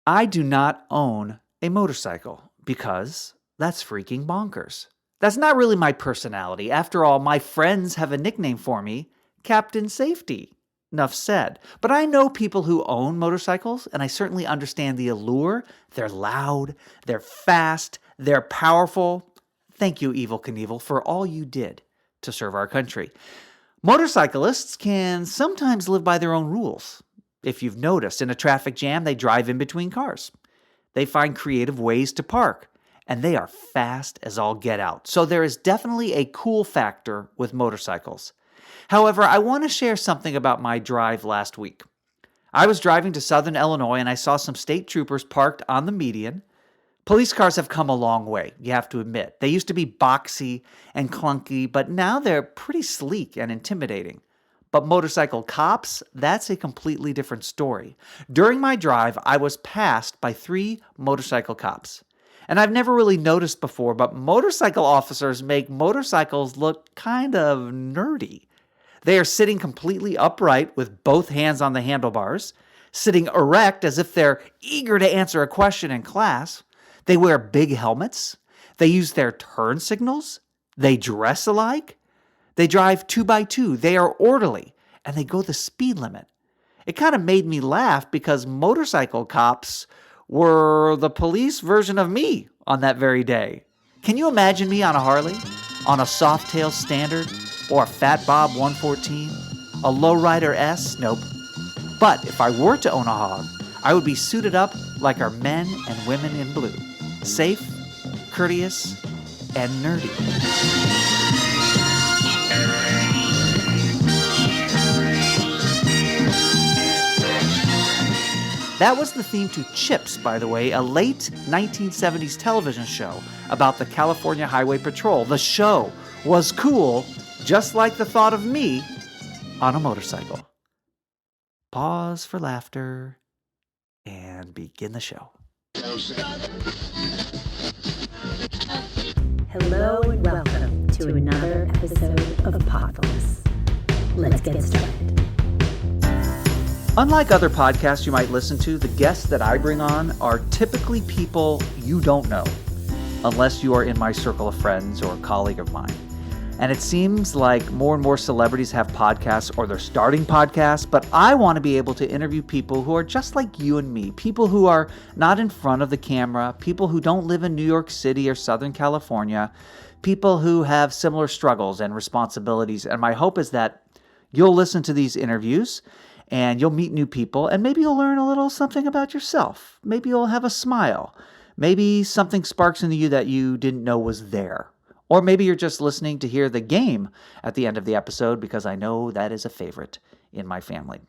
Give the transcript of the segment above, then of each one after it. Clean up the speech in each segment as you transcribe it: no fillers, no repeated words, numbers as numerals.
I do not own a motorcycle because that's freaking bonkers. That's not really my personality. After all, my friends have a nickname for me, Captain Safety. Enough said. But I know people who own motorcycles, and I certainly understand the allure. They're loud, they're fast, they're powerful. Thank you, Evel Knievel, for all you did to serve our country. Motorcyclists can sometimes live by their own rules. If you've noticed, in a traffic jam, they drive in between cars. They find creative ways to park, and they are fast as all get out. So there is definitely a cool factor with motorcycles. However, I want to share something about my drive last week. I was driving to southern Illinois and I saw some state troopers parked on the median. Police cars have come a long way, you have to admit. They used to be boxy and clunky, but now they're pretty sleek and intimidating. But motorcycle cops, that's a completely different story. During my drive, I was passed by 3 motorcycle cops. And I've never really noticed before, but motorcycle officers make motorcycles look kind of nerdy. They are sitting completely upright with both hands on the handlebars, sitting erect as if they're eager to answer a question in class. They wear big helmets. They use their turn signals. They dress alike. They drive 2x2. They are orderly, and they go the speed limit. It kind of made me laugh because motorcycle cops were the police version of me on that very day. Can you imagine me on a Harley, on a Softail Standard, or a Fat Bob 114? A Lowrider S? Nope. But if I were to own a hog, I would be suited up like our men and women in blue. Safe, courteous, and nerdy. That was the theme to Chips, by the way, a late 1970s television show about the California Highway Patrol. The show was cool, just like the thought of me on a motorcycle. Pause for laughter and begin the show. Hello and welcome to another episode of Podfulness. Let's get started. Unlike other podcasts you might listen to, the guests that I bring on are typically people you don't know, unless you are in my circle of friends or a colleague of mine. And it seems like more and more celebrities have podcasts or they're starting podcasts, but I want to be able to interview people who are just like you and me, people who are not in front of the camera, people who don't live in New York City or Southern California, people who have similar struggles and responsibilities. And my hope is that you'll listen to these interviews and you'll meet new people, and maybe you'll learn a little something about yourself. Maybe you'll have a smile. Maybe something sparks into you that you didn't know was there. Or maybe you're just listening to hear the game at the end of the episode, because I know that is a favorite in my family.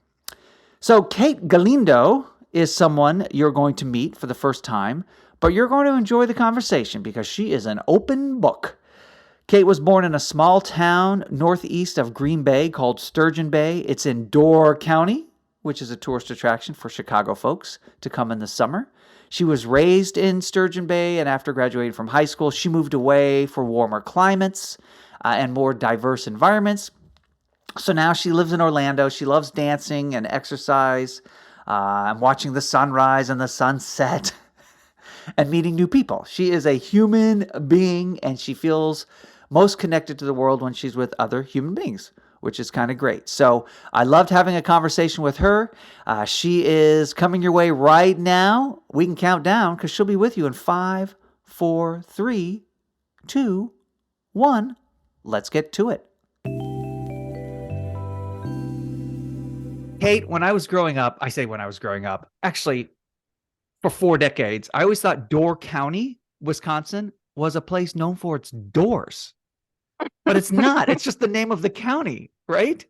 So Kate Galindo is someone you're going to meet for the first time, but you're going to enjoy the conversation because she is an open book. Kate was born in a small town northeast of Green Bay called Sturgeon Bay. It's in Door County, which is a tourist attraction for Chicago folks to come in the summer. She was raised in Sturgeon Bay, and after graduating from high school, she moved away for warmer climates and more diverse environments. So now she lives in Orlando. She loves dancing and exercise and watching the sunrise and the sunset and meeting new people. She is a human being, and she feels most connected to the world when she's with other human beings, which is kind of great. So I loved having a conversation with her. She is coming your way right now. We can count down because she'll be with you in 5, 4, 3, 2, 1. Let's get to it. Kate, when I was growing up, actually for 4 decades, I always thought Door County, Wisconsin, was a place known for its doors. But it's not. It's just the name of the county, right?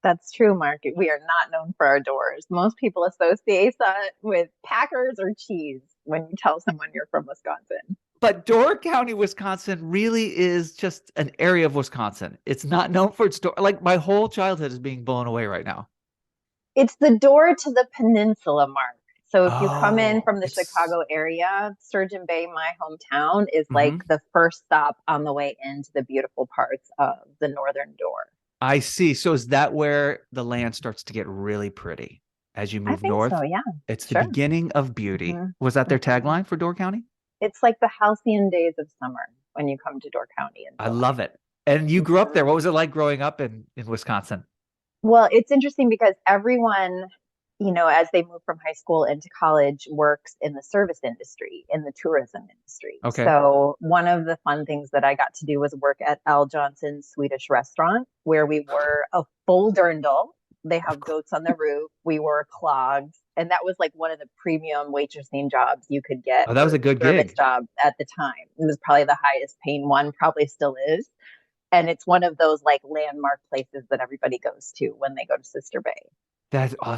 That's true, Mark. We are not known for our doors. Most people associate that with Packers or cheese when you tell someone you're from Wisconsin. But Door County, Wisconsin really is just an area of Wisconsin. It's not known for its door. Like, my whole childhood is being blown away right now. It's the door to the peninsula, Mark. So if you come in from the Chicago area, Sturgeon Bay, my hometown, is like the first stop on the way into the beautiful parts of the northern door. I see. So is that where the land starts to get really pretty as you I move think so. north. Yeah, It's the sure. beginning of beauty. hmm Was that their hmm tagline for Door County? It's like the halcyon days of summer when you come to Door County in I July. love it. And you grew up there. hmm What was it like growing up in Wisconsin? Well, it's interesting because everyone, as they move from high school into college, works in the service industry, in the tourism industry. Okay. So, one of the fun things that I got to do was work at Al Johnson's Swedish restaurant, where we were a full dirndl. They Of have course. goats on the roof. We wore clogs. And that was like one of the premium waitressing jobs you could get Oh, that was a for good service gig. jobs at the time. It was probably the highest paying one, probably still is. And it's one of those like landmark places that everybody goes to when they go to Sister Bay.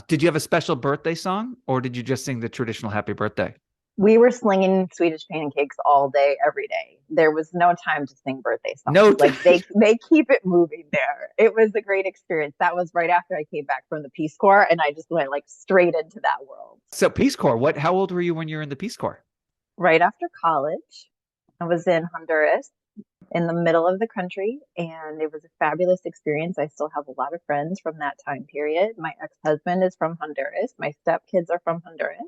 Did you have a special birthday song or did you just sing the traditional happy birthday? We were slinging Swedish pancakes all day, every day. There was no time to sing birthday songs. No. Like they keep it moving there. It was a great experience. That was right after I came back from the Peace Corps, and I just went like straight into that world. So Peace Corps, how old were you when you were in the Peace Corps? Right after college, I was in Honduras in the middle of the country, and it was a fabulous experience. I still have a lot of friends from that time period. My ex-husband is from Honduras. My stepkids are from Honduras.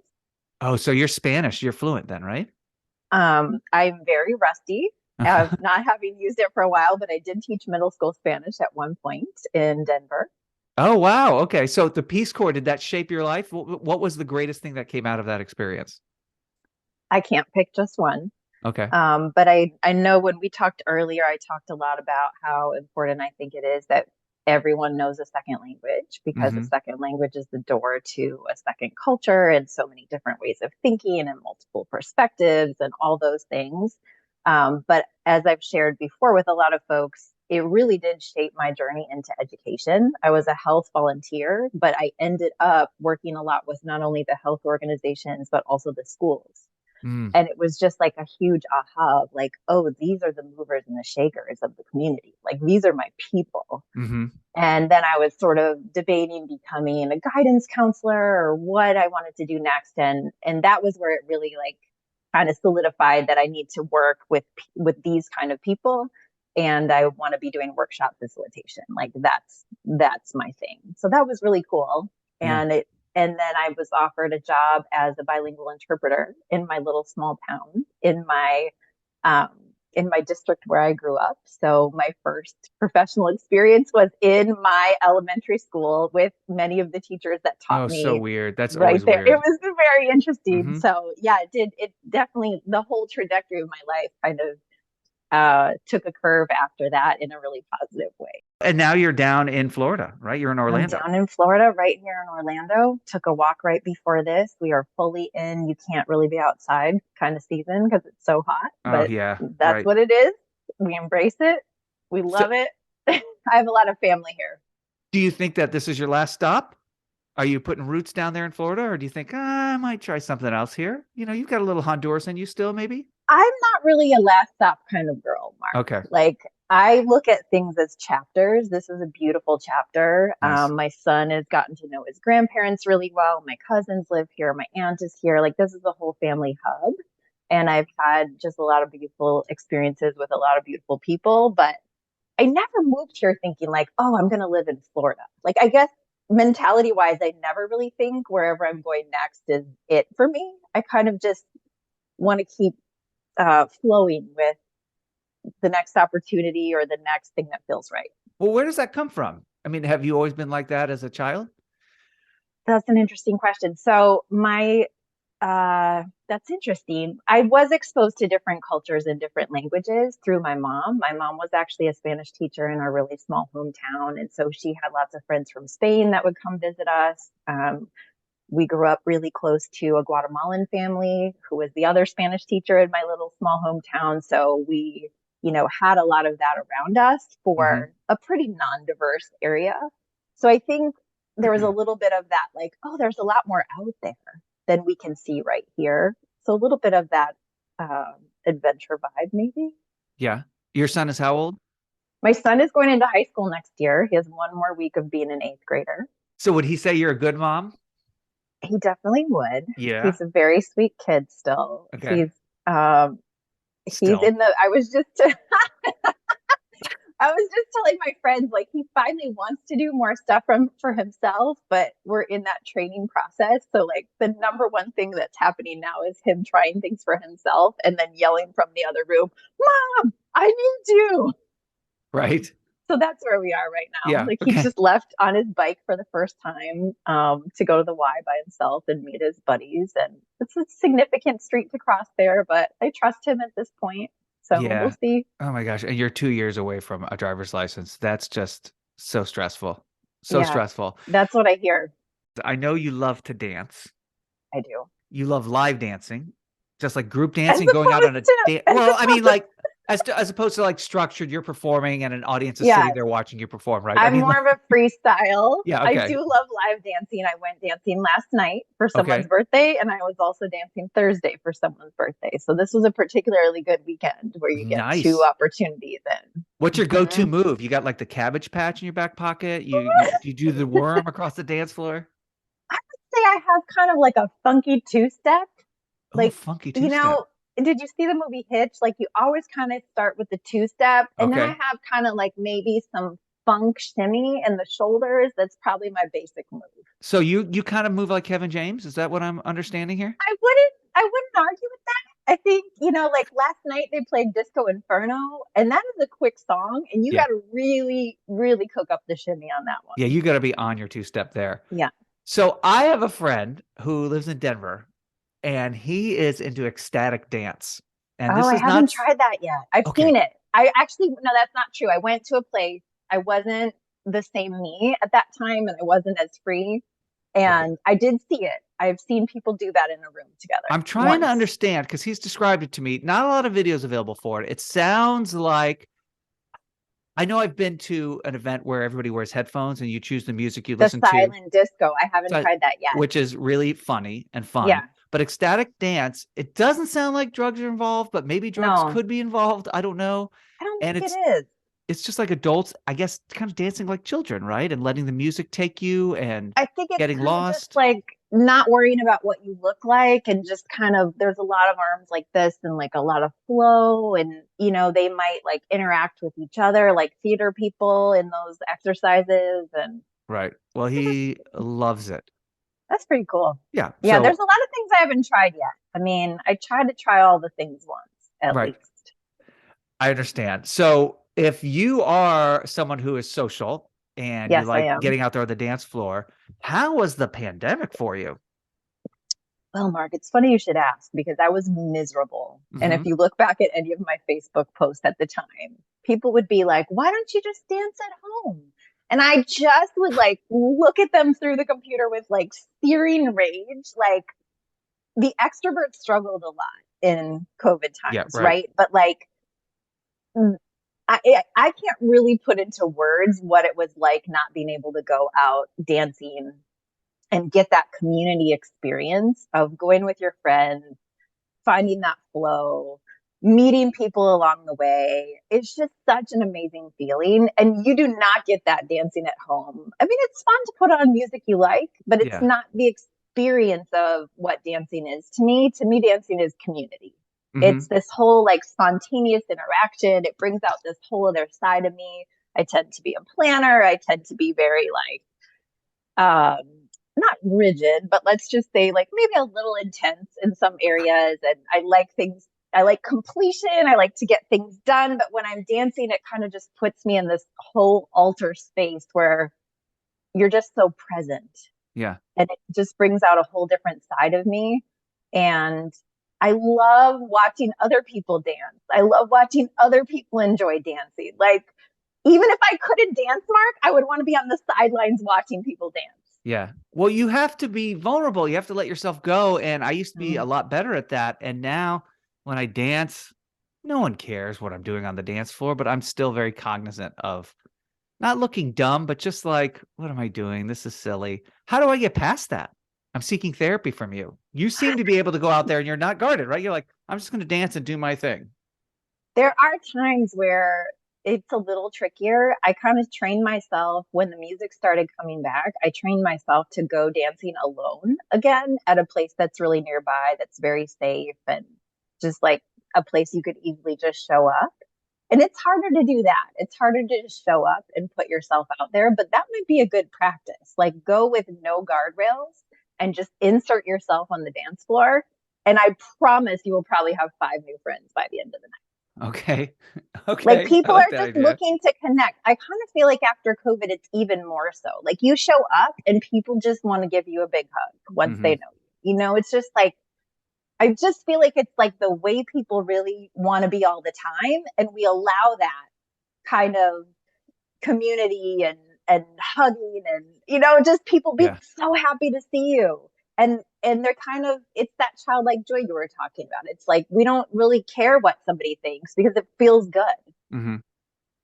Oh, so you're Spanish. You're fluent then, right? I'm very rusty of not having used it for a while, but I did teach middle school Spanish at one point in Denver. Oh, wow. Okay. So the Peace Corps, did that shape your life? What was the greatest thing that came out of that experience? I can't pick just one. Okay. But I know when we talked earlier, I talked a lot about how important I think it is that everyone knows a second language because a hmm second language is the door to a second culture and so many different ways of thinking and multiple perspectives and all those things. But as I've shared before with a lot of folks, it really did shape my journey into education. I was a health volunteer, but I ended up working a lot with not only the health organizations, but also the schools. Mm. And it was just like a huge aha of like, oh, these are the movers and the shakers of the community. Like these are my people. hmm And then I was sort of debating becoming a guidance counselor or what I wanted to do next. And that was where it really like kind of solidified that I need to work with these kind of people. And I want to be doing workshop facilitation. Like that's my thing. So that was really cool. Yeah. And then I was offered a job as a bilingual interpreter in my little small town um, in my district where I grew up. So my first professional experience was in my elementary school with many of the teachers that taught Oh, so me weird. That's right always there. It weird. was very interesting. hmm So yeah, it did. It definitely the whole trajectory of my life kind of took a curve after that in a really positive way. And now you're down in Florida, right? You're in I'm Orlando. down in Florida, right here in Orlando. Took a walk right before this. We are fully in. You can't really be outside kind of season because it's so hot, Oh, but yeah. that's Right. what it is. We embrace it. We So love it. I have a lot of family here. do you think that this is your last stop? Are you putting roots down there in Florida, or do you think I might try something else here? You've got a little Honduras in you still, maybe? I'm not really a last stop kind of girl, Mark. Okay. Like I look at things as chapters. This is a beautiful chapter. Nice. My son has gotten to know his grandparents really well. My cousins live here. My aunt is here. Like this is a whole family hub. And I've had just a lot of beautiful experiences with a lot of beautiful people. But I never moved here thinking like, oh, I'm going to live in Florida. Like I guess mentality wise, I never really think wherever I'm going next is it for me. I kind of just want to keep flowing with the next opportunity or the next thing that feels right. Well, where does that come from? I mean, have you always been like that as a child? That's an interesting question. So my that's interesting. I was exposed to different cultures and different languages through my mom. My mom was actually a Spanish teacher in our really small hometown, and so she had lots of friends from Spain that would come visit us. We grew up really close to a Guatemalan family who was the other Spanish teacher in my little small hometown. So we, had a lot of that around us hmm for a pretty non-diverse area. So I think there was a little bit of that, like, oh, there's a lot more out there than we can see right here. So a little bit of that adventure vibe, maybe. Yeah. Your son is how old? My son is going into high school next year. He has one more week of being an eighth grader. So would he say you're a good mom? He definitely would. Yeah. He's a very sweet kid still. Okay. Um he's Still. in the I was just I was just telling my friends, like, he finally wants to do more stuff for himself, but we're in that training process. So, like, the number one thing that's happening now is him trying things for himself and then yelling from the other room, Mom, I need you. Right. So that's where we are right now. Yeah. Like, he Okay. just left on his bike for the first time to go to the Y by himself and meet his buddies. And it's a significant street to cross there, but I trust him at this point. So we'll Yeah. see. Oh my gosh. And you're 2 years away from a driver's license. That's just so stressful. So Yeah, stressful. that's what I hear. I know you love to dance. I do. You love live dancing, just like group As dancing, going out on a opposed to, dance. as Well, I mean, opposed, like as opposed to like structured, you're performing and an audience is sitting yes, there watching you perform, right? I I'm mean, more like, of a freestyle. yeah, I okay, do love live dancing. I went dancing last night for someone's okay, birthday, and I was also dancing Thursday for someone's birthday. So this was a particularly good weekend where you get two nice. opportunities in. What's your go-to Mhm. move? You got like the Cabbage Patch in your back pocket? You do the worm across the dance floor? I would say I have kind of like a funky two-step. Oh, Like, funky you two-step. know, did you see the movie Hitch? Like, you always kind of start with the two-step, and then I Okay, have kind of like maybe some funk shimmy in the shoulders. That's probably my basic move. so you kind of move like Kevin James? Is that what I'm understanding here? I wouldn't argue with that. I think, like last night they played Disco Inferno, and that is a quick song, and you Yeah, got to really, really cook up the shimmy on that one. yeah, you got to be on your two-step there. Yeah. So I have a friend who lives in Denver, and he is into ecstatic dance. And Oh, this I is not haven't tried that yet. I've okay. seen it. I actually, no, that's not true. I went to a place. I wasn't the same me at that time, and I wasn't as free. Okay. And I did see it. I've seen people do that in a room together I'm trying to once. understand because he's described it to me. Not a lot of videos available for it. It sounds like I know I've been to an event where everybody wears headphones and you choose the music you The listen to, silent disco. I haven't so, tried that yet. which is really funny and fun. Yeah. But ecstatic dance, it doesn't sound like drugs are involved, but maybe drugs No, could be involved. I don't know. I don't And think it is. it's just like adults, I guess, kind of dancing like children, right? And letting the music take you and I think it's getting kind of just lost. like not worrying about what you look like and just kind of there's a lot of arms like this and like a lot of flow and they might like interact with each other like theater people in those exercises and Right. Well, I just he loves it. that's pretty cool. Yeah. Yeah, So, there's a lot of things I haven't tried yet. I mean, I try to try all the things once at right. least. I understand. So, if you are someone who is social and you Yes, I like am. getting out there on the dance floor, how was the pandemic for you? Well, Mark, it's funny you should ask because I was miserable. And if Hmm. you look back at any of my Facebook posts at the time, people would be like, why don't you just dance at home? And I just would like look at them through the computer with like searing rage. Like the extroverts struggled a lot in COVID Yeah, times, right. right? But like, I, I can't really put into words what it was like not being able to go out dancing and get that community experience of going with your friends, finding that flow, meeting people along the way. It's just such an amazing feeling. And you do not get that dancing at home. I mean, it's fun to put on music you like, but it's Yeah. not the experience of what dancing is to me. To me, dancing is community. It's Hmm. this whole like spontaneous interaction. It brings out this whole other side of me. I tend to be a planner. I tend to be very like not rigid, but let's just say like maybe a little intense in some areas. And I like things, I like completion. I like to get things done. But when I'm dancing, it kind of just puts me in this whole alter space where you're just so present. Yeah. And it just brings out a whole different side of me. And I love watching other people dance. I love watching other people enjoy dancing. Like, even if I couldn't dance, Mark, I would want to be on the sidelines watching people dance. Yeah. Well, you have to be vulnerable. You have to let yourself go. And I used to be a Mm. lot better at that. And now when I dance, no one cares what I'm doing on the dance floor, but I'm still very cognizant of not looking dumb, but just like, what am I doing? This is silly. How do I get past that? I'm seeking therapy from you. You seem to be able to go out there and you're not guarded, right? You're like, I'm just going to dance and do my thing. There are times where it's a little trickier. I kind of trained myself when the music started coming back. I trained myself to go dancing alone again at a place that's really nearby, that's very safe, and just like a place you could easily just show up. And it's harder to do that. It's harder to just show up and put yourself out there, but that might be a good practice. Like go with no guardrails and just insert yourself on the dance floor. And I promise you will probably have 5 new friends by the end of the night. Okay. Okay. Like people like are that just idea. looking to connect. I kind of feel like after COVID, it's even more so. Like you show up and people just want to give you a big hug once they know you. You know, it's just like, I just feel like it's like the way people really want to be all the time. And we allow that kind of community and hugging and, you know, just people being so happy to see you. And they're kind of, it's that childlike joy you were talking about. It's like, we don't really care what somebody thinks because it feels good. Mm-hmm.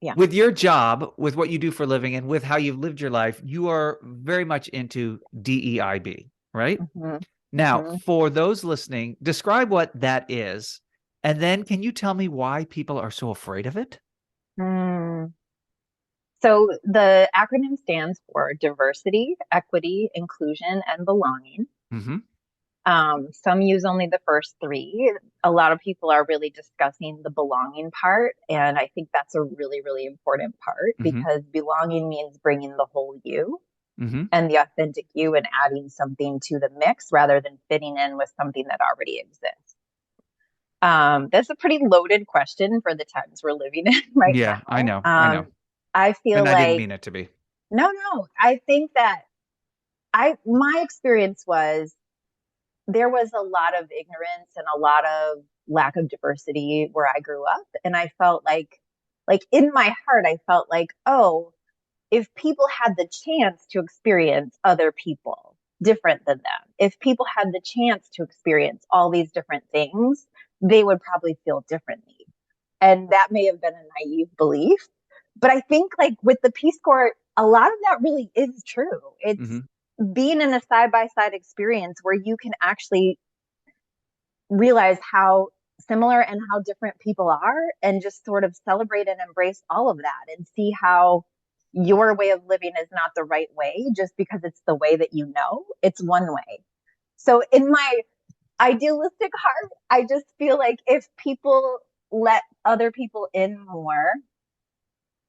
Yeah. With your job, with what you do for a living, and with how you've lived your life, you are very much into DEIB, right? Mm-hmm. Now, for those listening, describe what that is. And then can you tell me why people are so afraid of it? So the acronym stands for diversity, equity, inclusion, and belonging. Some use only the first 3. A lot of people are really discussing the belonging part. And I think that's a really, really important part because belonging means bringing the whole you and the authentic you and adding something to the mix rather than fitting in with something that already exists. That's a pretty loaded question for the times we're living in right now. Yeah, I know. I know. I feel and I like didn't mean it to be. No. I think that my experience was there was a lot of ignorance and a lot of lack of diversity where I grew up. And I felt like in my heart, I felt like, oh, if people had the chance to experience other people different than them, if people had the chance to experience all these different things, they would probably feel differently. And that may have been a naive belief. But I think like with the Peace Corps, a lot of that really is true. It's being in a side-by-side experience where you can actually realize how similar and how different people are and just sort of celebrate and embrace all of that and see how your way of living is not the right way just because it's the way that you know. It's one way. So in my idealistic heart, I just feel like if people let other people in more,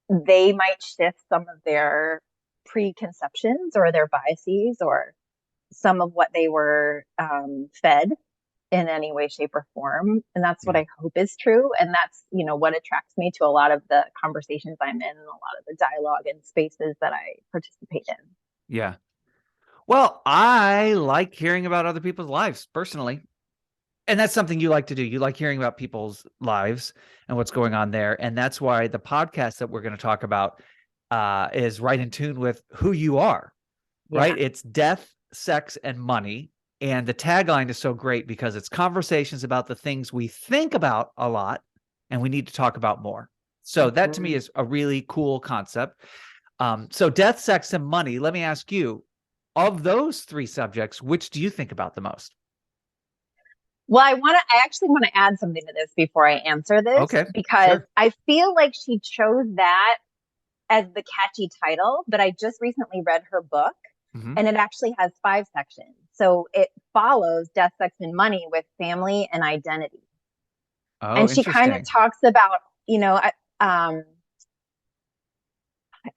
they might shift some of their preconceptions or their biases or some of what they were fed in any way, shape, or form. And that's what I hope is true. And that's, you know, what attracts me to a lot of the conversations I'm in and a lot of the dialogue and spaces that I participate in. Yeah. Well, I like hearing about other people's lives personally. And that's something you like to do. You like hearing about people's lives and what's going on there. And that's why the podcast that we're going to talk about is right in tune with who you are, right? It's death, sex, and money. And the tagline is so great because it's conversations about the things we think about a lot and we need to talk about more. So that to me is a really cool concept. So death, sex, and money. Let me ask you, of those 3 subjects, which do you think about the most? Well, I actually want to add something to this before I answer this, because I feel like she chose that as the catchy title, but I just recently read her book and it actually has 5 sections. So it follows death, sex, and money with family and identity. And she kind of talks about, you know,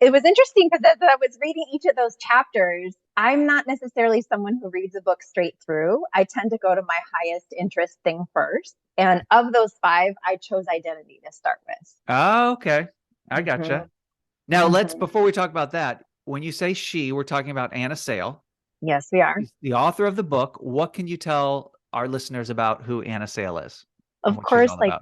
it was interesting because as I was reading each of those chapters, I'm not necessarily someone who reads a book straight through. I tend to go to my highest interest thing first. And of those 5, I chose identity to start with. Oh, okay. I gotcha. Now before we talk about that, when you say she, we're talking about Anna Sale. Yes, we are. The author of the book. What can you tell our listeners about who Anna Sale is? Of course, like,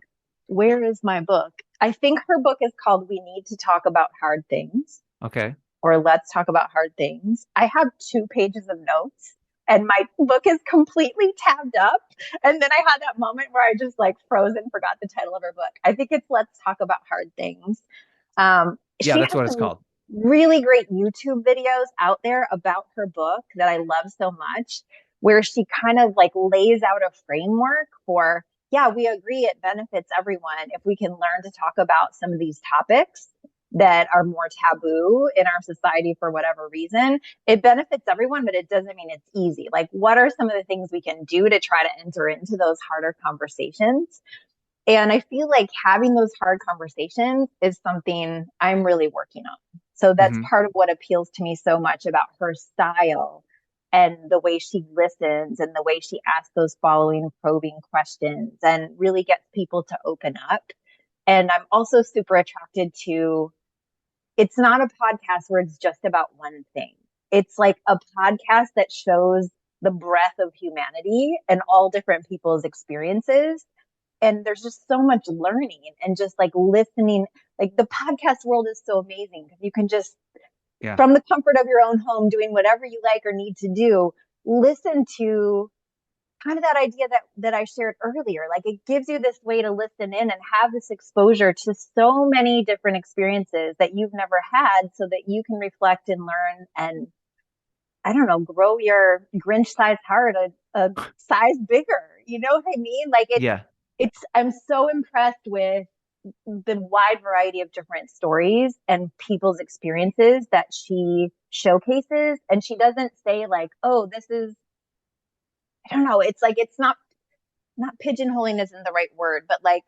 where is my book? I think her book is called We Need to Talk About Hard Things. Okay. Or Let's Talk About Hard Things. I have 2 pages of notes and my book is completely tabbed up. And then I had that moment where I just like froze and forgot the title of her book. I think it's Let's Talk About Hard Things. Yeah, that's what it's called. Really great YouTube videos out there about her book that I love so much, where she kind of like lays out a framework for, yeah, we agree it benefits everyone if we can learn to talk about some of these topics that are more taboo in our society for whatever reason. It benefits everyone, but it doesn't mean it's easy. Like, what are some of the things we can do to try to enter into those harder conversations? And I feel like having those hard conversations is something I'm really working on. So that's part of what appeals to me so much about her style and the way she listens and the way she asks those following probing questions and really gets people to open up. And I'm also super attracted to, it's not a podcast where it's just about one thing. It's like a podcast that shows the breadth of humanity and all different people's experiences. And there's just so much learning and just like listening. Like the podcast world is so amazing because you can just, from the comfort of your own home, doing whatever you like or need to do, listen to kind of that idea that I shared earlier. Like it gives you this way to listen in and have this exposure to so many different experiences that you've never had so that you can reflect and learn and, I don't know, grow your Grinch sized heart a size bigger. You know what I mean? Like I'm so impressed with the wide variety of different stories and people's experiences that she showcases. And she doesn't say like, oh, this is, I don't know. It's like, it's not pigeonholing isn't the right word, but like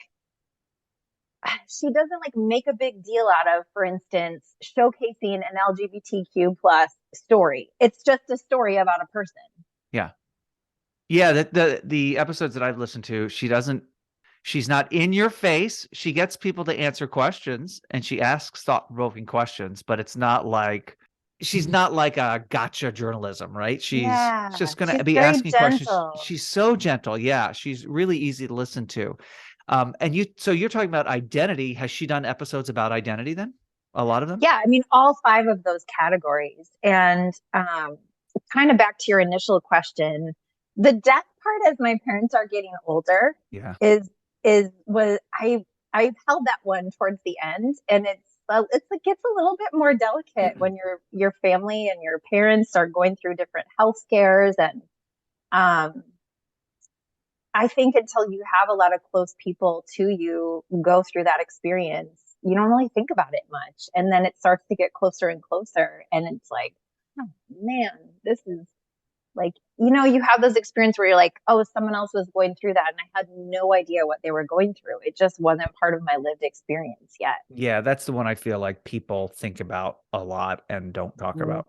she doesn't like make a big deal out of, for instance, showcasing an LGBTQ plus story. It's just a story about a person. Yeah. The episodes that I've listened to, she's not in your face. She gets people to answer questions and she asks thought-provoking questions, but it's not like, she's not like a gotcha journalism, right? She's just going to be asking questions. She's so gentle. Yeah. She's really easy to listen to. So you're talking about identity. Has she done episodes about identity then? A lot of them? Yeah. I mean, all 5 of those categories. And kind of back to your initial question, the death part as my parents are getting older was I've held that one towards the end, and it gets a little bit more delicate when your family and your parents are going through different health scares. And I think until you have a lot of close people to you go through that experience, you don't really think about it much. And then it starts to get closer and closer. And it's like, oh man, this is like, you have those experiences where you're like, oh, someone else was going through that. And I had no idea what they were going through. It just wasn't part of my lived experience yet. Yeah, that's the one I feel like people think about a lot and don't talk about.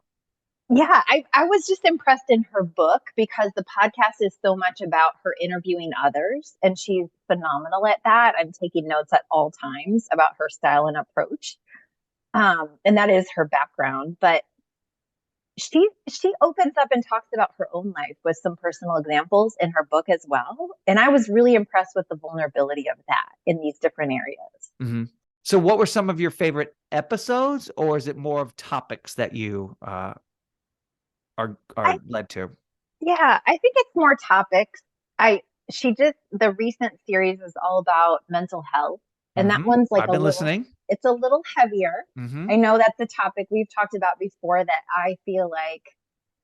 Yeah, I was just impressed in her book because the podcast is so much about her interviewing others, and she's phenomenal at that. I'm taking notes at all times about her style and approach. And that is her background. But she opens up and talks about her own life with some personal examples in her book as well. And I was really impressed with the vulnerability of that in these different areas. So what were some of your favorite episodes, or is it more of topics that you are led to? Yeah, I think it's more topics. The recent series is all about mental health. And that one's like I've been listening. It's a little heavier. I know that's a topic we've talked about before that I feel like,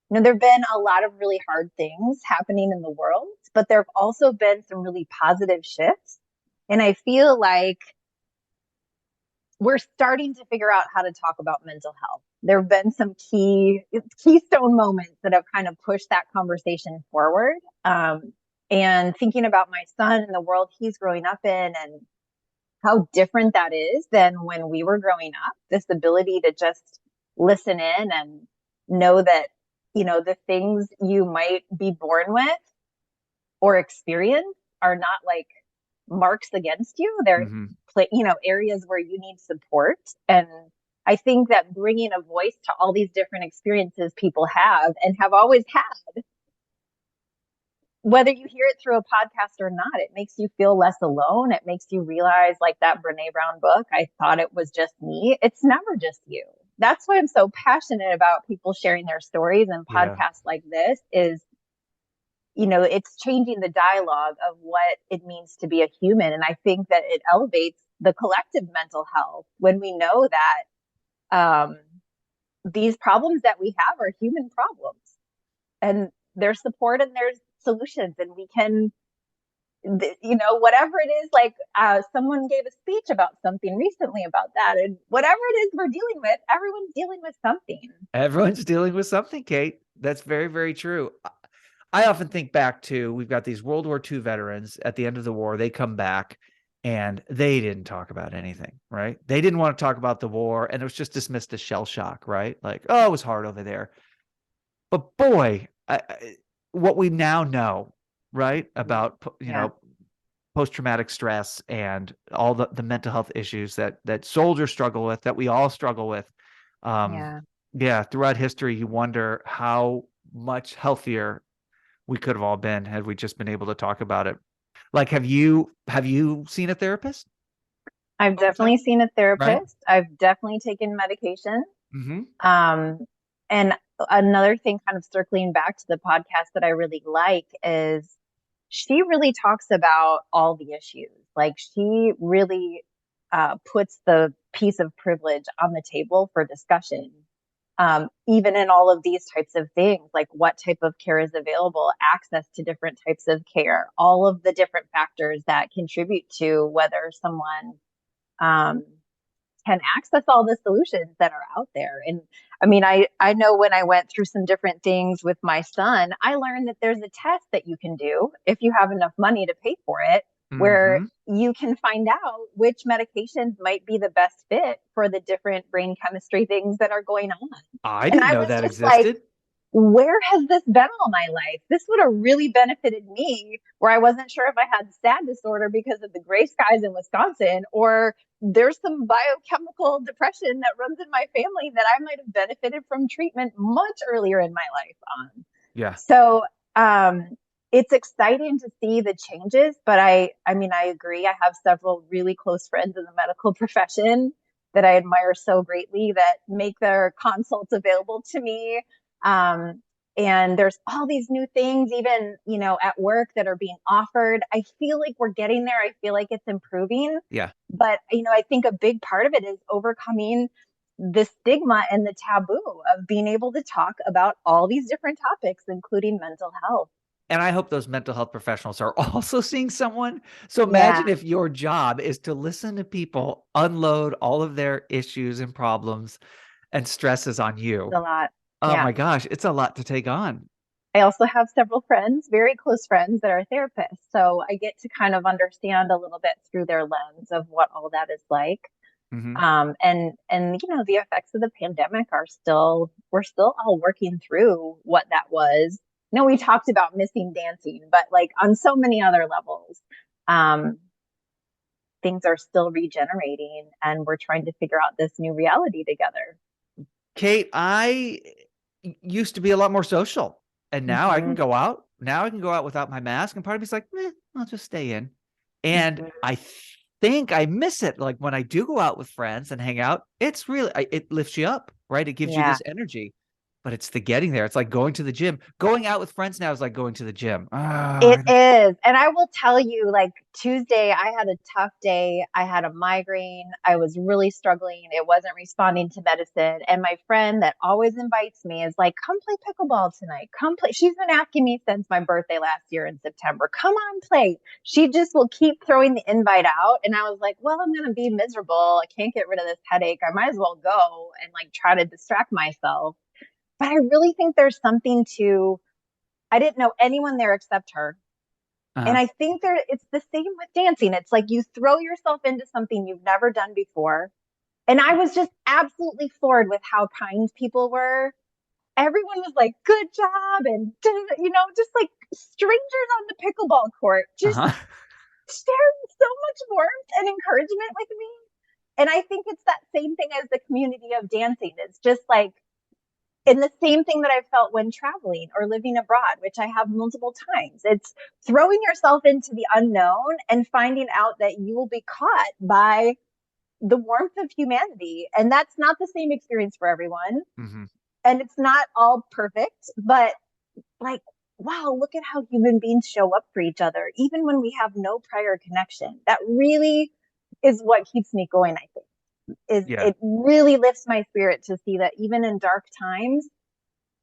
there've been a lot of really hard things happening in the world, but there've also been some really positive shifts. And I feel like we're starting to figure out how to talk about mental health. There have been some keystone moments that have kind of pushed that conversation forward. And thinking about my son and the world he's growing up in and how different that is than when we were growing up, this ability to just listen in and know that, the things you might be born with or experience are not like marks against you. They're, areas where you need support. And I think that bringing a voice to all these different experiences people have and have always had, whether you hear it through a podcast or not, it makes you feel less alone. It makes you realize, like that Brene Brown book, I thought it was just me. It's never just you. That's why I'm so passionate about people sharing their stories, and podcasts like this is, it's changing the dialogue of what it means to be a human. And I think that it elevates the collective mental health when we know that these problems that we have are human problems, and there's support and there's solutions, and we can, whatever it is, like someone gave a speech about something recently about that, and whatever it is we're dealing with, everyone's dealing with something. Everyone's dealing with something, Kate. That's very, very true. I often think back to, we've got these World War II veterans at the end of the war. They come back and they didn't talk about anything, right? They didn't want to talk about the war, and it was just dismissed as shell shock, right? Like, oh, it was hard over there. But boy, what we now know, right, about post-traumatic stress and all the mental health issues that soldiers struggle with, that we all struggle with. Throughout history, you wonder how much healthier we could have all been had we just been able to talk about it. Like, have you seen a therapist? I've definitely seen a Right? therapist. I've definitely taken medication. Mm-hmm. And another thing, kind of circling back to the podcast that I really like, is she really talks about all the issues. Like, she really puts the piece of privilege on the table for discussion. Even in all of these types of things, like what type of care is available, access to different types of care, all of the different factors that contribute to whether someone um, can access all the solutions that are out there. And I mean, I know when I went through some different things with my son, I learned that there's a test that you can do if you have enough money to pay for it, where Mm-hmm. you can find out which medications might be the best fit for the different brain chemistry things that are going on. I And didn't I know was that just like, existed. where has this been all my life? This would have really benefited me, where I wasn't sure if I had SAD disorder because of the gray skies in Wisconsin, or there's some biochemical depression that runs in my family that I might have benefited from treatment much earlier in my life on. Yeah. So it's exciting to see the changes, but I mean, I agree. I have several really close friends in the medical profession that I admire so greatly that make their consults available to me. Um, and there's all these new things, even, at work that are being offered. I feel like we're getting there. I feel like it's improving. Yeah. But, I think a big part of it is overcoming the stigma and the taboo of being able to talk about all these different topics, including mental health. And I hope those mental health professionals are also seeing someone. So Yeah, imagine if your job is to listen to people unload all of their issues and problems and stresses on it's you. a lot. Oh Yeah. my gosh, it's a lot to take on. I also have several friends, very close friends, that are therapists. So I get to kind of understand a little bit through their lens of what all that is like. Mm-hmm. And the effects of the pandemic we're still all working through what that was. We talked about missing dancing, but like on so many other levels, um, things are still regenerating, and we're trying to figure out this new reality together. Kate, I used to be a lot more social, and now I can Mm-hmm. go out. Now I can go out without my mask, and part of me's like, I'll just stay in. And Mm-hmm. I think I miss it. Like when I do go out with friends and hang out, it's really, it lifts you up, right? It gives you Yeah. this energy, but it's the getting there. It's like going to the gym. Going out with friends now is like going to the gym. It is. And I will tell you, like Tuesday, I had a tough day. I had a migraine. I was really struggling. It wasn't responding to medicine. And my friend that always invites me is like, come play pickleball tonight. Come play. She's been asking me since my birthday last year in September. Come on, play. She just will keep throwing the invite out. And I was like, well, I'm going to be miserable. I can't get rid of this headache. I might as well go and like try to distract myself. But I really think there's something to, I didn't know anyone there except her. And uh-huh. I think it's the same with dancing. It's like you throw yourself into something you've never done before. And I was just absolutely floored with how kind people were. Everyone was like, good job. And, just like strangers on the pickleball court, just Uh-huh. sharing so much warmth and encouragement with me. And I think it's that same thing as the community of dancing. It's just like, and the same thing that I felt when traveling or living abroad, which I have multiple times. It's throwing yourself into the unknown and finding out that you will be caught by the warmth of humanity. And that's not the same experience for everyone. Mm-hmm. And it's not all perfect, but like, wow, look at how human beings show up for each other, even when we have no prior connection. That really is what keeps me going, I think. Is Yeah. it really lifts my spirit to see that even in dark times,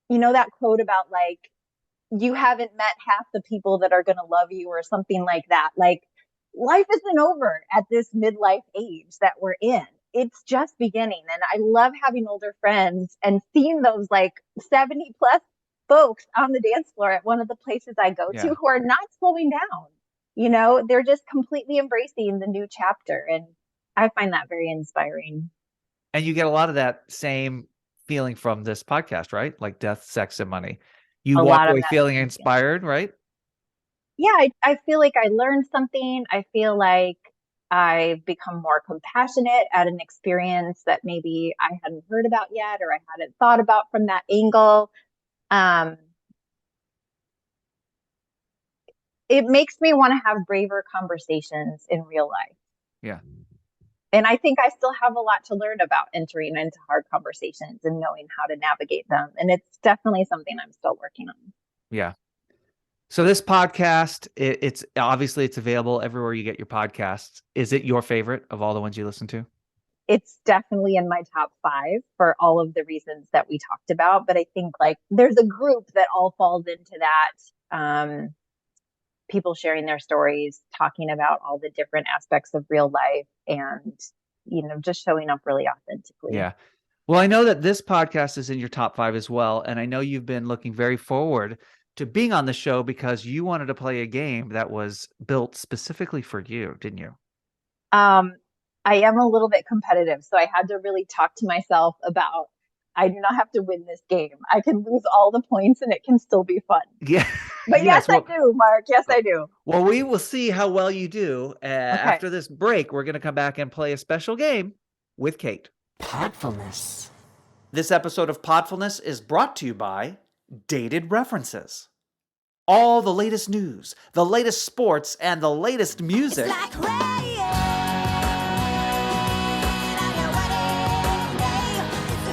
that quote about like, you haven't met half the people that are going to love you or something like that. Like, life isn't over at this midlife age that we're in. It's just beginning. And I love having older friends and seeing those like 70 plus folks on the dance floor at one of the places I go to Yeah. who are not slowing down. they're just completely embracing the new chapter. And I find that very inspiring. And you get a lot of that same feeling from this podcast, right? Like death, sex, and money. You A walk lot of away that feeling same inspired, right? Yeah, I feel like I learned something. I feel like I've become more compassionate at an experience that maybe I hadn't heard about yet or I hadn't thought about from that angle. Um, it makes me want to have braver conversations in real life. Yeah. And I think I still have a lot to learn about entering into hard conversations and knowing how to navigate them. And it's definitely something I'm still working on. Yeah. So this podcast, it's obviously it's available everywhere you get your podcasts. Is it your favorite of all the ones you listen to? It's definitely in my top 5 for all of the reasons that we talked about. But I think like there's a group that all falls into that. People sharing their stories, talking about all the different aspects of real life and, just showing up really authentically. Yeah. Well, I know that this podcast is in your top 5 as well. And I know you've been looking very forward to being on the show because you wanted to play a game that was built specifically for you, didn't you? I am a little bit competitive, so I had to really talk to myself about I do not have to win this game. I can lose all the points and it can still be fun. Yeah. But yes, I do, Mark. Yes, I do. Well, we will see how well you do. After this break, we're going to come back and play a special game with Kate. Podfulness. This episode of Podfulness is brought to you by Dated References. All the latest news, the latest sports, and the latest music.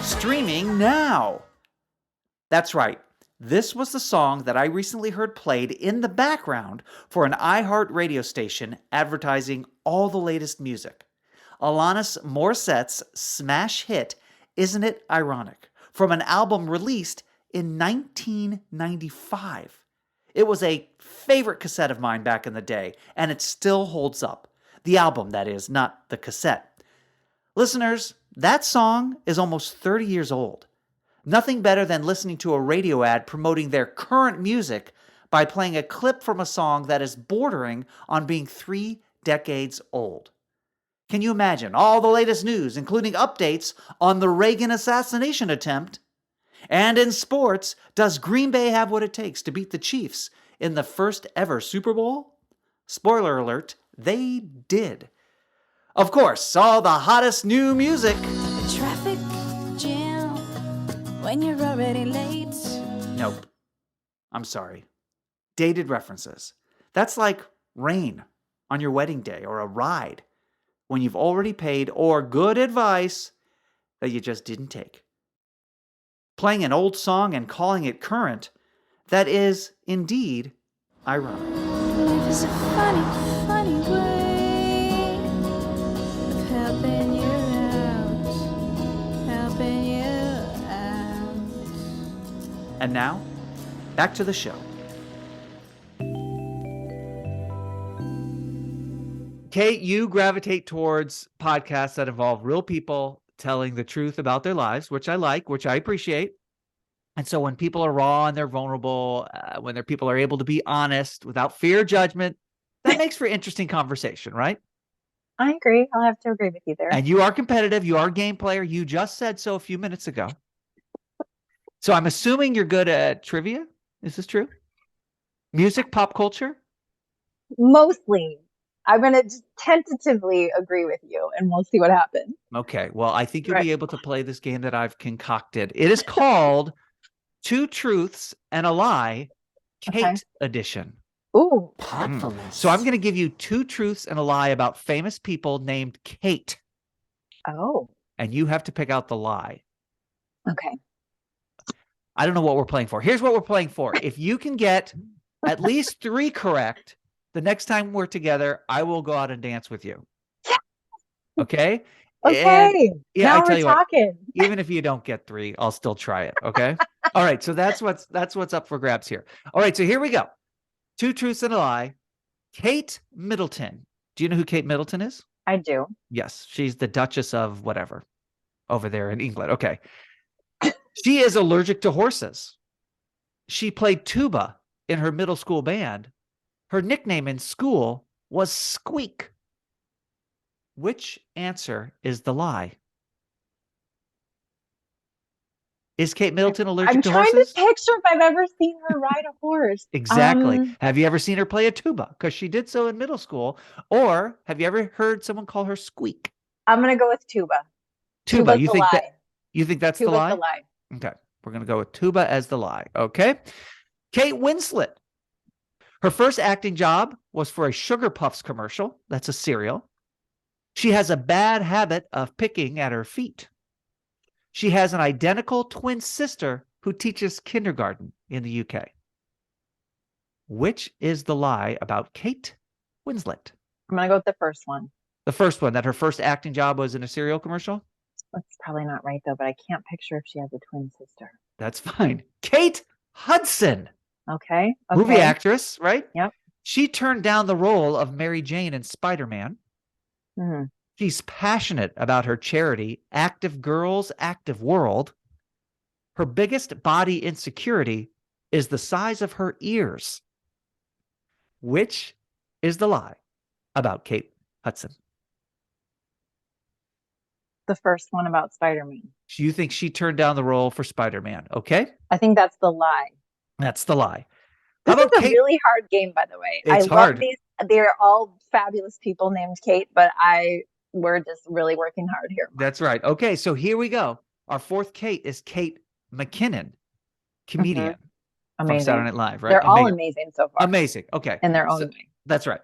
Streaming now. That's right. This was the song that I recently heard played in the background for an iHeart radio station advertising all the latest music. Alanis Morissette's smash hit, Isn't It Ironic?, from an album released in 1995. It was a favorite cassette of mine back in the day, and it still holds up. The album, that is, not the cassette. Listeners, that song is almost 30 years old. Nothing better than listening to a radio ad promoting their current music by playing a clip from a song that is bordering on being 3 decades old. Can you imagine all the latest news, including updates on the Reagan assassination attempt? And in sports, does Green Bay have what it takes to beat the Chiefs in the first ever Super Bowl? Spoiler alert, they did. Of course, all the hottest new music. Traffic jam when you're already late. Nope. I'm sorry. Dated references. That's like rain on your wedding day or a ride when you've already paid, or good advice that you just didn't take. Playing an old song and calling it current, that is indeed ironic. It's a funny, funny way of helping you out, helping you out. And now, back to the show. Kate, you gravitate towards podcasts that involve real people telling the truth about their lives, which I like, which I appreciate. And so when people are raw and they're vulnerable, when their people are able to be honest without fear of judgment, that makes for interesting conversation, right? I agree. I'll have to agree with you there. And you are competitive. You are a game player. You just said so a few minutes ago. So I'm assuming you're good at trivia. Is this true? Music, pop culture? Mostly. I'm going to just tentatively agree with you, and we'll see what happens. Okay. Well, I think you'll be able to play this game that I've concocted. It is called Two Truths and a Lie, Kate Edition. Ooh. Podfulness. So I'm going to give you 2 truths and a lie about famous people named Kate. Oh. And you have to pick out the lie. Okay. I don't know what we're playing for. Here's what we're playing for. If you can get at least 3 correct, the next time we're together, I will go out and dance with you. Okay? Okay. And, yeah, now I tell we're you talking. what, even if you don't get 3, I'll still try it. Okay? All right. So that's what's up for grabs here. All right. So here we go. 2 truths and a lie. Kate Middleton. Do you know who Kate Middleton is? I do. Yes. She's the Duchess of whatever over there in England. Okay. She is allergic to horses. She played tuba in her middle school band. Her nickname in school was Squeak. Which answer is the lie? Is Kate Middleton allergic I'm to trying horses? to picture if I've ever seen her ride a horse. Exactly. Have you ever seen her play a tuba? Because she did so in middle school. Or have you ever heard someone call her Squeak? I'm gonna go with tuba. Tuba. Tuba's You the think lie. that? You think that's the Tuba's lie? the lie. Okay. We're going to go with tuba as the lie. Okay. Kate Winslet. Her first acting job was for a Sugar Puffs commercial. That's a cereal. She has a bad habit of picking at her feet. She has an identical twin sister who teaches kindergarten in the UK. Which is the lie about Kate Winslet? I'm gonna go with the first one. The first one, that her first acting job was in a cereal commercial? That's probably not right though, but I can't picture if she has a twin sister. That's fine. Kate Hudson. Okay. Movie actress, right? Yep. She turned down the role of Mary Jane in Spider-Man. Mm-hmm. She's passionate about her charity, Active Girls, Active World. Her biggest body insecurity is the size of her ears. Which is the lie about Kate Hudson? The first one about Spider-Man. You think she turned down the role for Spider-Man, okay? I think that's the lie. That's the lie. This How is about a Kate? really hard game, by the way. It's I hard. love these. They're all fabulous people named Kate, but we're just really working hard here. That's right. Okay, so here we go. Our fourth Kate is Kate McKinnon, comedian from Amazing. Saturday Night Live, right? They're all amazing so far. Amazing. Okay. In their own way. That's right.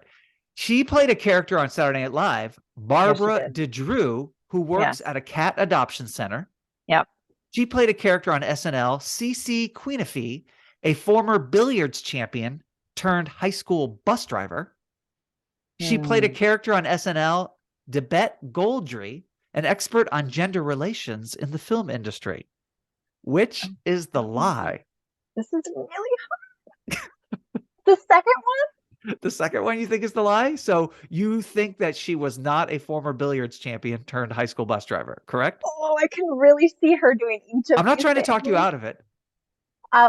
She played a character on Saturday Night Live, Barbara DeDrew, who works at a cat adoption center. Yep. She played a character on SNL, Cece Queenafee, a former billiards champion turned high school bus driver. She played a character on SNL, Debette Goldry, an expert on gender relations in the film industry. Which is the lie? This is really hard. The second one? The second one you think is the lie? So you think that she was not a former billiards champion turned high school bus driver, correct? Oh, I can really see her doing each of I'm not these trying to things. talk you out of it.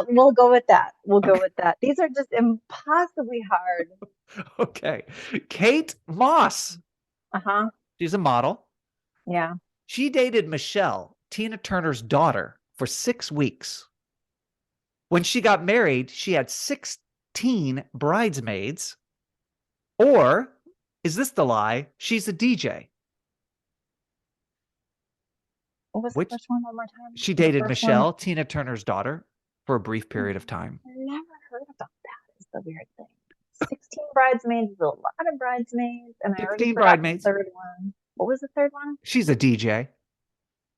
We'll go with that. We'll go with that. These are just impossibly hard. Okay. Kate Moss. Uh-huh. She's a model. Yeah. She dated Michelle, Tina Turner's daughter, for 6 weeks. When she got married, she had 16 bridesmaids. Or is this the lie? She's a DJ. What was the first one more time? She dated Michelle, Tina Turner's daughter, for a brief period of time. I never heard about that. Is the weird thing. 16 bridesmaids is a lot of bridesmaids. And I already 16 forgot bridesmaids. the third one. What was the third one? She's a DJ.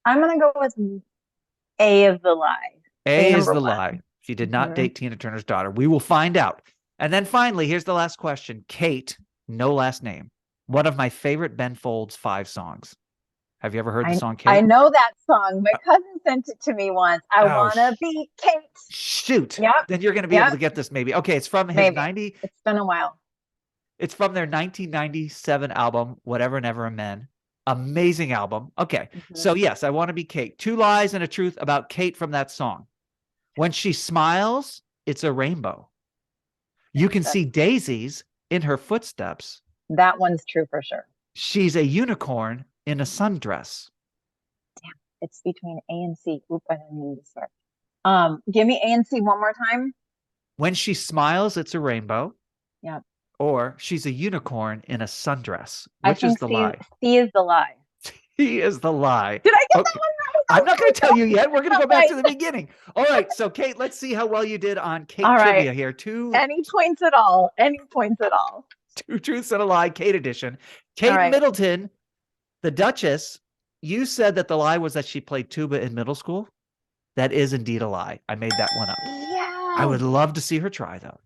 I'm going to go with A of the lie. A is number the one. lie. She did not date Tina Turner's daughter. We will find out. And then finally, here's the last question. Kate, no last name. One of my favorite Ben Folds 5 songs. Have you ever heard the song Kate? I know that song. My cousin sent it to me once. I want to be Kate. Shoot. Yep. Then you're going to be able to get this maybe. Okay, it's from his 90. It's been a while. It's from their 1997 album, Whatever Never Amen. Amazing album. Okay. So yes, I want to be Kate. 2 lies and a truth about Kate from that song. When she smiles, it's a rainbow. You can see daisies in her footsteps. That one's true for sure. She's a unicorn in a sundress. Damn, it's between A and C. Oop, I didn't mean to start. Give me A and C one more time. When she smiles, it's a rainbow. Yeah. Or she's a unicorn in a sundress. Which is the lie? C is the lie. C is the lie. Did I get that one right? I'm not going to tell you yet. We're going to go back to the beginning. All right. So, Kate, let's see how well you did on Kate trivia here. Any points at all. Any points at all. 2 truths and a lie, Kate edition. Kate Middleton, the Duchess, you said that the lie was that she played tuba in middle school. That is indeed a lie. I made that one up. Yeah. I would love to see her try, though.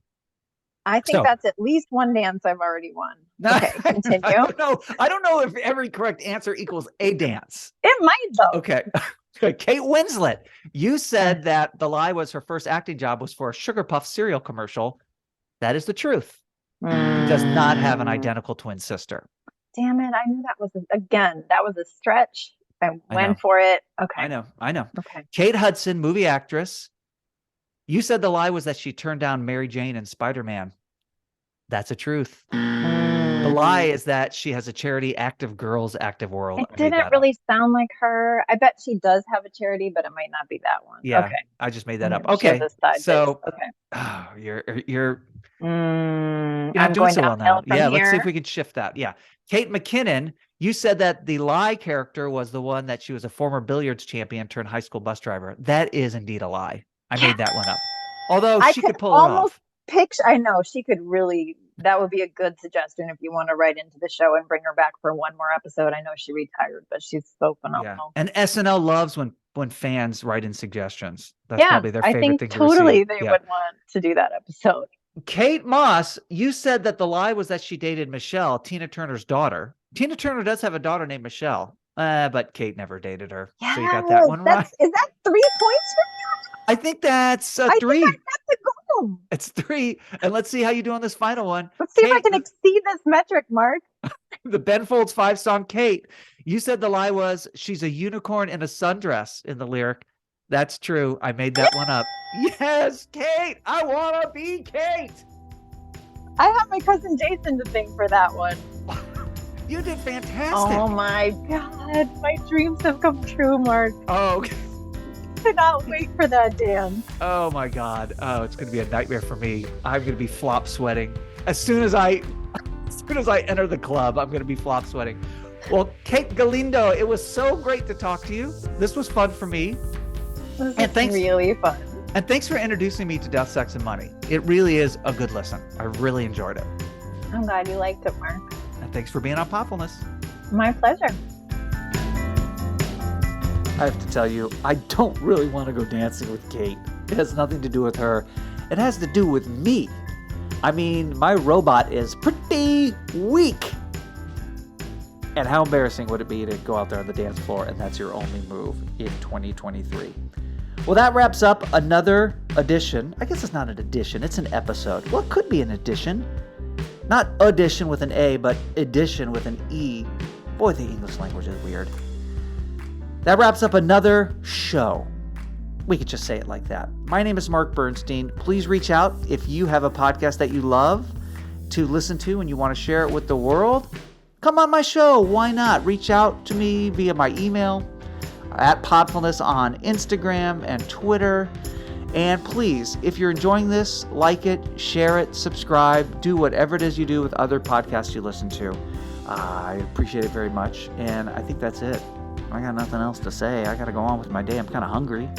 I think that's at least one dance I've already won. Okay, continue. I don't know if every correct answer equals a dance. It might, though. Okay. Kate Winslet, you said that the lie was her first acting job was for a Sugar Puff cereal commercial. That is the truth. She does not have an identical twin sister. Damn it. I knew that was, that was a stretch. I went for it. Okay. I know. Okay. Kate Hudson, movie actress. You said the lie was that she turned down Mary Jane in Spider-Man. That's a truth. The lie is that she has a charity, Active Girls, Active World. It didn't really sound like her. I bet she does have a charity, but it might not be that one. Yeah, Okay. I just made that up. She has Okay, a side so biz. Okay. you're I'm not doing going so well downhill now. Yeah, from let's see here. if we can shift that. Yeah, Kate McKinnon, you said that the lie character was the one that she was a former billiards champion turned high school bus driver. That is indeed a lie. I made that one up. Although I she could could pull it almost off. I know she could really. That would be a good suggestion if you want to write into the show and bring her back for one more episode. I know she retired, but she's so phenomenal. Yeah. And SNL loves when fans write in suggestions. That's probably their favorite thing to receive. Totally they would want to do that episode. Kate Moss, you said that the lie was that she dated Michelle, Tina Turner's daughter. Tina Turner does have a daughter named Michelle, but Kate never dated her. Yeah, so you got that one right. Is that 3 points for you? I think that's 3. I think that's a goal. It's 3. And let's see how you do on this final one. Let's see if I can exceed this metric, Mark. The Ben Folds 5 song, Kate. You said the lie was she's a unicorn in a sundress in the lyric. That's true. I made that one up. Yes, Kate. I want to be Kate. I have my cousin Jason to thank for that one. You did fantastic. Oh my God. My dreams have come true, Mark. Oh, okay. I cannot wait for that dance. Oh my God. Oh, it's going to be a nightmare for me. I'm going to be flop sweating. As soon as I enter the club, I'm going to be flop sweating. Well, Kate Galindo, it was so great to talk to you. This was fun for me. This is really fun. And thanks for introducing me to Death, Sex, and Money. It really is a good listen. I really enjoyed it. I'm glad you liked it, Mark. And thanks for being on Podfulness. My pleasure. I have to tell you, I don't really want to go dancing with Kate. It has nothing to do with her. It has to do with me. I mean, my robot is pretty weak. And how embarrassing would it be to go out there on the dance floor and that's your only move in 2023? Well, that wraps up another edition. I guess it's not an edition, it's an episode. Well, it could be an edition. Not addition with an A, but edition with an E. Boy, the English language is weird. That wraps up another show. We could just say it like that. My name is Mark Bernstein. Please reach out if you have a podcast that you love to listen to and you want to share it with the world. Come on my show. Why not? Reach out to me via my email at Podfulness on Instagram and Twitter. And please, if you're enjoying this, like it, share it, subscribe, do whatever it is you do with other podcasts you listen to. I appreciate it very much. And I think that's it. I got nothing else to say. I got to go on with my day. I'm kind of hungry.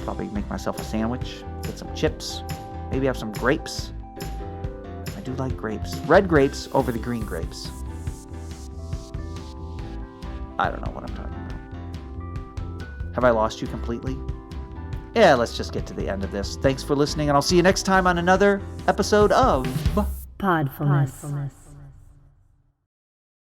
Probably make myself a sandwich, get some chips, maybe have some grapes. I do like grapes. Red grapes over the green grapes. I don't know what I'm talking about. Have I lost you completely? Yeah, let's just get to the end of this. Thanks for listening, and I'll see you next time on another episode of Podfulness.